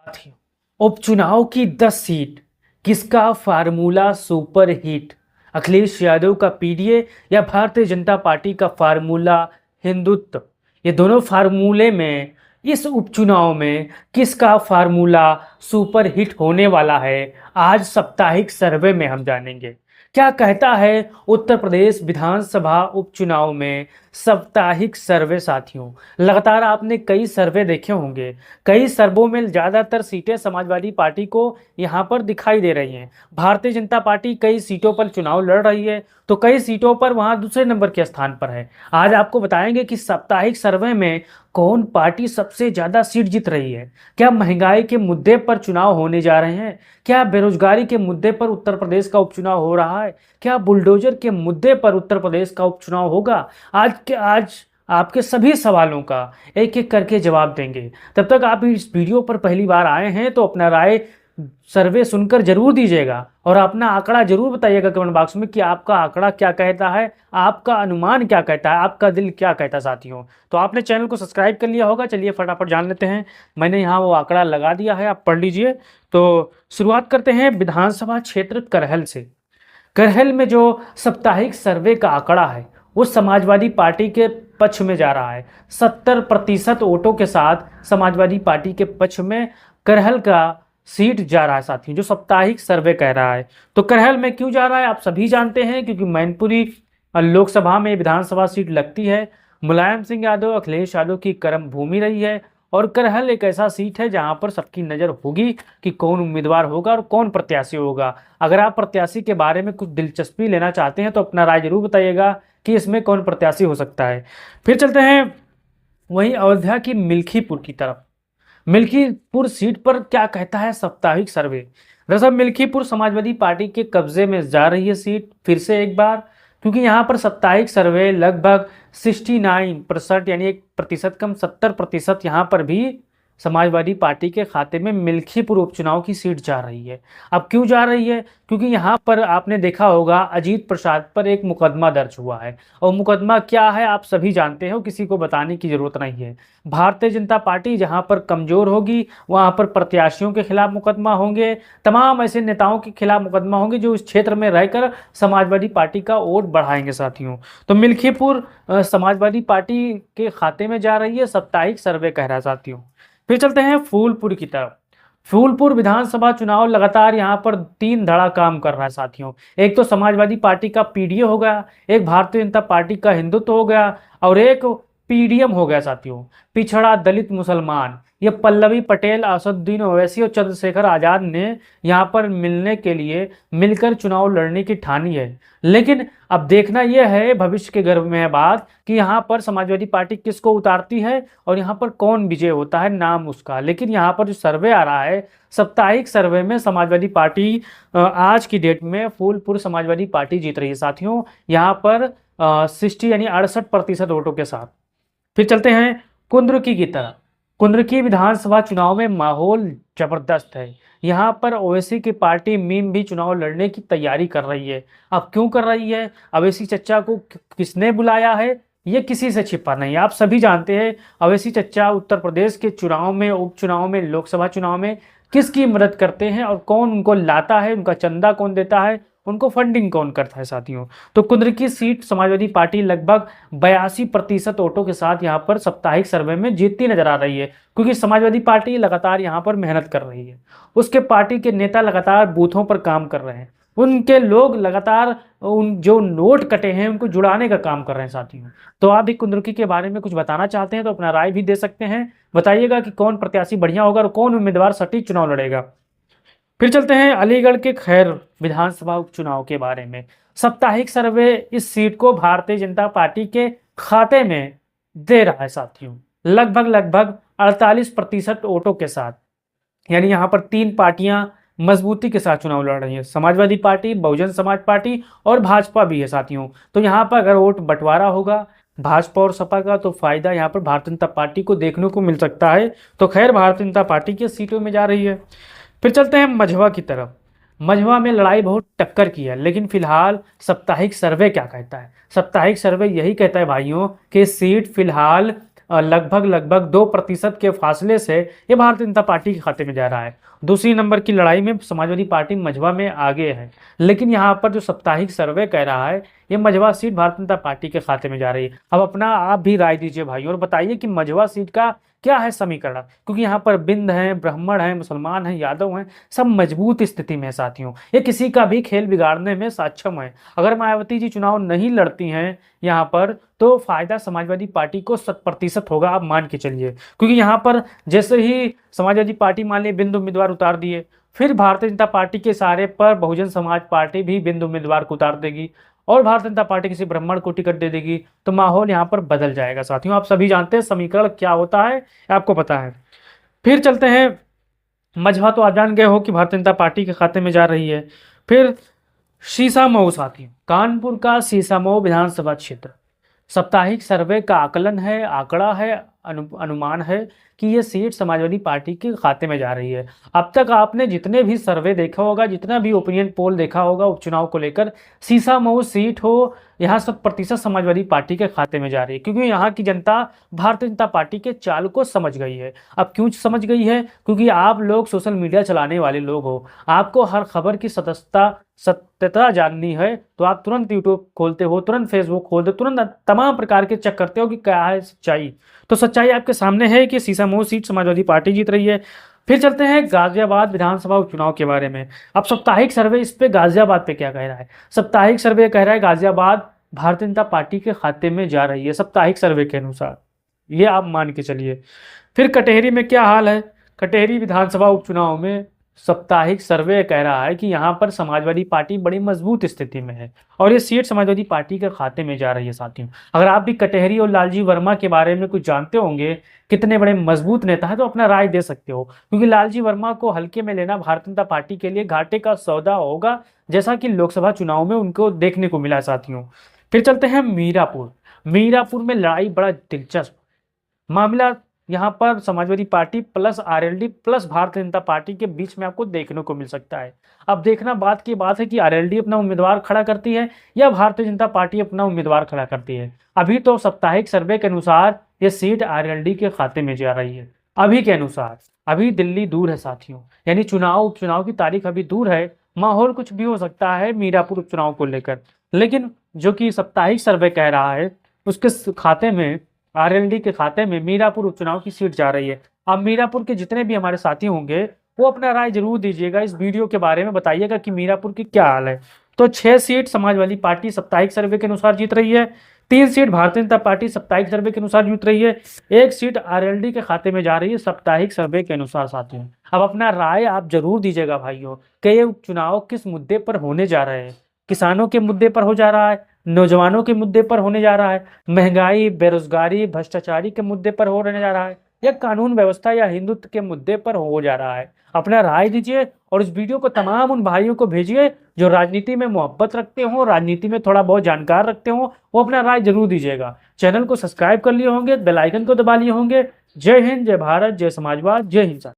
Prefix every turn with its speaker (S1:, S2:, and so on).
S1: साथियों, उपचुनाव की 10 सीट, किसका formula super hit? Akhilesh Yadav का पीडीए या भारतीय जनता पार्टी का फार्मूला हिंदुत्व? ये दोनों फार्मूले में इस उपचुनाव में किसका फार्मूला सुपर हिट होने वाला है, आज साप्ताहिक सर्वे में हम जानेंगे। क्या कहता है उत्तर प्रदेश विधानसभा उपचुनाव में साप्ताहिक सर्वे? साथियों, लगातार आपने कई सर्वे देखे होंगे। कई सर्वों में ज़्यादातर सीटें समाजवादी पार्टी को यहाँ पर दिखाई दे रही हैं। भारतीय जनता पार्टी कई सीटों पर चुनाव लड़ रही है, तो कई सीटों पर वहाँ दूसरे नंबर के स्थान पर है। आज आपको बताएंगे कि साप्ताहिक सर्वे में कौन पार्टी सबसे ज़्यादा सीट जीत रही है। क्या महंगाई के मुद्दे पर चुनाव होने जा रहे हैं? क्या बेरोजगारी के मुद्दे पर उत्तर प्रदेश का उपचुनाव हो रहा है? क्या बुलडोजर के मुद्दे पर उत्तर प्रदेश का उपचुनाव होगा? आज आपके सभी सवालों का एक एक करके जवाब देंगे। तब तक आप इस वीडियो पर पहली बार आए हैं तो अपना राय सर्वे सुनकर जरूर दीजिएगा और अपना आंकड़ा जरूर बताइएगा कमेंट बॉक्स में कि आपका आंकड़ा क्या कहता है, आपका अनुमान क्या कहता है, आपका दिल क्या कहता है। साथियों, तो आपने चैनल को सब्सक्राइब कर लिया होगा। चलिए फटाफट जान लेते हैं। मैंने यहाँ वो आंकड़ा लगा दिया है, आप पढ़ लीजिए। तो शुरुआत करते हैं विधानसभा क्षेत्र करहल से। करहल में जो साप्ताहिक सर्वे का आंकड़ा है वो समाजवादी पार्टी के पक्ष में जा रहा है। 70% वोटों के साथ समाजवादी पार्टी के पक्ष में करहल का सीट जा रहा है। साथियों, जो साप्ताहिक सर्वे कह रहा है, तो करहल में क्यों जा रहा है आप सभी जानते हैं, क्योंकि मैनपुरी लोकसभा में विधानसभा सीट लगती है। मुलायम सिंह यादव, अखिलेश यादव की कर्म भूमि रही है और करहल एक ऐसा सीट है जहां पर सबकी नज़र होगी कि कौन उम्मीदवार होगा और कौन प्रत्याशी होगा। अगर आप प्रत्याशी के बारे में कुछ दिलचस्पी लेना चाहते हैं तो अपना राय जरूर बताइएगा कि इसमें कौन प्रत्याशी हो सकता है। फिर चलते हैं वहीं अयोध्या की मिल्कीपुर की तरफ। मिल्कीपुर सीट पर क्या कहता है साप्ताहिक सर्वे? दरअसल मिल्कीपुर समाजवादी पार्टी के कब्जे में जा रही है सीट फिर से एक बार, क्योंकि यहाँ पर साप्ताहिक सर्वे लगभग 69% यानी 1% कम 70% यहाँ पर भी समाजवादी पार्टी के खाते में मिल्कीपुर उपचुनाव की सीट जा रही है। अब क्यों जा रही है? क्योंकि यहाँ पर आपने देखा होगा अजीत प्रसाद पर एक मुकदमा दर्ज हुआ है, और मुकदमा क्या है आप सभी जानते हो, किसी को बताने की जरूरत नहीं है। भारतीय जनता पार्टी जहाँ पर कमजोर होगी वहाँ पर प्रत्याशियों के खिलाफ मुकदमा होंगे, तमाम ऐसे नेताओं के खिलाफ मुकदमा होंगे जो इस क्षेत्र में रहकर समाजवादी पार्टी का वोट बढ़ाएंगे। साथियों, तो मिल्कीपुर समाजवादी पार्टी के खाते में जा रही है, साप्ताहिक सर्वे कह रहा है। साथियों, फिर चलते हैं फूलपुर की तरफ। फूलपुर विधानसभा चुनाव लगातार यहाँ पर 3 धड़ा काम कर रहा है। साथियों, एक तो समाजवादी पार्टी का पीडीए हो गया, एक भारतीय जनता पार्टी का हिंदुत्व हो गया और एक पीडीएम हो गया। साथियों, पिछड़ा दलित मुसलमान, ये पल्लवी पटेल, असदुद्दीन ओवैसी और चंद्रशेखर आजाद ने यहाँ पर मिलने के लिए मिलकर चुनाव लड़ने की ठानी है। लेकिन अब देखना यह है, भविष्य के गर्भ में है बात, कि यहाँ पर समाजवादी पार्टी किसको उतारती है और यहाँ पर कौन विजय होता है, नाम उसका। लेकिन यहाँ पर जो सर्वे आ रहा है साप्ताहिक सर्वे में समाजवादी पार्टी आज की डेट में फूलपुर समाजवादी पार्टी जीत रही है। साथियों, यहाँ पर 60 यानी 68% वोटों के साथ। फिर चलते हैं कुंद्रुकी की तरफ। कुंद्रुकी विधानसभा चुनाव में माहौल जबरदस्त है। यहाँ पर ओवैसी की पार्टी मीम भी चुनाव लड़ने की तैयारी कर रही है। अब क्यों कर रही है? अवैसी चच्चा को किसने बुलाया है ये किसी से छिपा नहीं, आप सभी जानते हैं। अवैसी चच्चा उत्तर प्रदेश के चुनाव में, उपचुनाव में, लोकसभा चुनाव में किसकी मदद करते हैं और कौन उनको लाता है, उनका चंदा कौन देता है, उनको फंडिंग कौन करता है। साथियों, तो कुंद्रुकी सीट समाजवादी पार्टी लगभग 82% वोटों के साथ यहाँ पर साप्ताहिक सर्वे में जीतती नजर आ रही है, क्योंकि समाजवादी पार्टी लगातार यहाँ पर मेहनत कर रही है। उसके पार्टी के नेता लगातार बूथों पर काम कर रहे हैं, उनके लोग लगातार उन जो नोट कटे हैं उनको जुड़ाने का काम कर रहे हैं। साथियों, तो आप भी कुंद्रुकी के बारे में कुछ बताना चाहते हैं तो अपना राय भी दे सकते हैं। बताइएगा कि कौन प्रत्याशी बढ़िया होगा और कौन उम्मीदवार सटीक चुनाव लड़ेगा। फिर चलते हैं अलीगढ़ के खैर विधानसभा उपचुनाव के बारे में। साप्ताहिक सर्वे इस सीट को भारतीय जनता पार्टी के खाते में दे रहा है। साथियों, लगभग 48% वोटों के साथ, यानी यहाँ पर 3 पार्टियां मजबूती के साथ चुनाव लड़ रही है, समाजवादी पार्टी, बहुजन समाज पार्टी और भाजपा भी है। साथियों, तो यहाँ पर अगर वोट बंटवारा होगा भाजपा और सपा का तो फायदा यहाँ पर भारतीय जनता पार्टी को देखने को मिल सकता है। तो खैर भारतीय जनता पार्टी की सीटों में जा रही है। फिर चलते हैं मझवा की तरफ। मझवा में लड़ाई बहुत टक्कर की है, लेकिन फिलहाल साप्ताहिक सर्वे क्या कहता है? साप्ताहिक सर्वे यही कहता है भाइयों कि सीट फिलहाल लगभग 2% के फासले से ये भारतीय जनता पार्टी के खाते में जा रहा है। दूसरी नंबर की लड़ाई में समाजवादी पार्टी मझवा में आगे है, लेकिन यहाँ पर जो साप्ताहिक सर्वे कह रहा है ये मझवा सीट भारतीय जनता पार्टी के खाते में जा रही है। अब अपना आप भी राय दीजिए भाई और बताइए कि मझवा सीट का क्या है समीकरण, क्योंकि यहाँ पर बिंद हैं, ब्राह्मण हैं, मुसलमान हैं, यादव हैं, सब मजबूत स्थिति में है साथियों। ये किसी का भी खेल बिगाड़ने में सक्षम है। अगर मायावती जी चुनाव नहीं लड़ती हैं यहाँ पर तो फायदा समाजवादी पार्टी को 100% होगा, आप मान के चलिए। क्योंकि यहाँ पर जैसे ही समाजवादी पार्टी मान ली बिंद उम्मीदवार उतार दिए, फिर भारतीय जनता पार्टी के सारे पर बहुजन समाज पार्टी भी बिंद उम्मीदवार को उतार देगी और भारतीय जनता पार्टी किसी ब्राह्मण को टिकट दे देगी, तो माहौल यहाँ पर बदल जाएगा साथियों। आप सभी जानते हैं समीकरण क्या होता है, आपको पता है। फिर चलते हैं, मझवा तो आप जान गए हो कि भारतीय जनता पार्टी के खाते में जा रही है। फिर शीशामऊ साथियों, कानपुर का शीशामऊ विधानसभा क्षेत्र, साप्ताहिक सर्वे का आकलन है, आंकड़ा है, अनुमान है कि ये सीट समाजवादी पार्टी के खाते में जा रही है। अब तक आपने जितने भी सर्वे देखा होगा, जितना भी ओपिनियन पोल देखा होगा उपचुनाव को लेकर, शीशामऊ सीट हो यहाँ 100% समाजवादी पार्टी के खाते में जा रही है, क्योंकि यहाँ की जनता भारतीय जनता पार्टी के चाल को समझ गई है। अब क्यों समझ गई है? क्योंकि आप लोग सोशल मीडिया चलाने वाले लोग हो, आपको हर खबर की सत्यता जाननी है तो आप तुरंत यूट्यूब खोलते हो, तुरंत फेसबुक खोलते हो, तुरंत तमाम प्रकार के चेक करते हो कि क्या है सच्चाई। तो सच्चाई आपके सामने है कि शीशामऊ सीट समाजवादी पार्टी जीत रही है। फिर चलते हैं गाजियाबाद विधानसभा उपचुनाव के बारे में। अब साप्ताहिक सर्वे इस पे गाजियाबाद पे क्या कह रहा है? साप्ताहिक सर्वे कह रहा है गाजियाबाद भारतीय जनता पार्टी के खाते में जा रही है साप्ताहिक सर्वे के अनुसार, ये आप मान के चलिए। फिर कटेहरी में क्या हाल है? कटेहरी विधानसभा उपचुनाव में साप्ताहिक सर्वे कह रहा है कि यहाँ पर समाजवादी पार्टी बड़ी मजबूत स्थिति में है और ये सीट समाजवादी पार्टी के खाते में जा रही है साथियों। अगर आप भी कटेहरी और लालजी वर्मा के बारे में कुछ जानते होंगे, कितने बड़े मजबूत नेता है, तो अपना राय दे सकते हो, क्योंकि लालजी वर्मा को हल्के में लेना भारतीय जनता पार्टी के लिए घाटे का सौदा होगा, जैसा कि लोकसभा चुनाव में उनको देखने को मिला साथियों। फिर चलते हैं मीरापुर। मीरापुर में लड़ाई बड़ा दिलचस्प मामला, यहाँ पर Samajwadi party plus RLD plus Bharatiya Janata party के बीच में आपको देखने को मिल सकता है। अब देखना बात की बात है कि आरएलडी अपना उम्मीदवार खड़ा करती है या भारतीय जनता पार्टी अपना उम्मीदवार खड़ा करती है। अभी तो साप्ताहिक सर्वे के अनुसार ये सीट आरएलडी के खाते में जा रही है। अभी के अनुसार, अभी दिल्ली दूर है साथियों, यानी उपचुनाव की तारीख अभी दूर है, माहौल कुछ भी हो सकता है मीरापुर उपचुनाव को लेकर। लेकिन जो कि साप्ताहिक सर्वे कह रहा है उसके खाते में, आरएलडी के खाते में मीरापुर उपचुनाव की सीट जा रही है। अब मीरापुर के जितने भी हमारे साथी होंगे वो अपना राय जरूर दीजिएगा, इस वीडियो के बारे में बताइएगा कि मीरापुर की क्या हाल है। तो 6 सीट समाजवादी पार्टी साप्ताहिक सर्वे के अनुसार जीत रही है, 3 सीट भारतीय जनता पार्टी साप्ताहिक सर्वे के अनुसार जीत रही है, 1 सीट आरएलडी के खाते में जा रही है साप्ताहिक सर्वे के अनुसार साथियों। अब अपना राय आप जरूर दीजिएगा भाइयों कि ये उपचुनाव किस मुद्दे पर होने जा रहे हैं। किसानों के मुद्दे पर हो जा रहा है, नौजवानों के मुद्दे पर होने जा रहा है, महंगाई, बेरोजगारी, भ्रष्टाचारी के मुद्दे पर होने जा रहा है, या कानून व्यवस्था या हिंदुत्व के मुद्दे पर हो जा रहा है? अपना राय दीजिए और इस वीडियो को तमाम उन भाइयों को भेजिए जो राजनीति में मोहब्बत रखते हो, राजनीति में थोड़ा बहुत जानकार रखते हो, वो अपना राय जरूर दीजिएगा। चैनल को सब्सक्राइब कर लिए होंगे, बेल आइकन को दबा लिए होंगे। जय हिंद, जय भारत, जय समाजवाद, जय हिंद।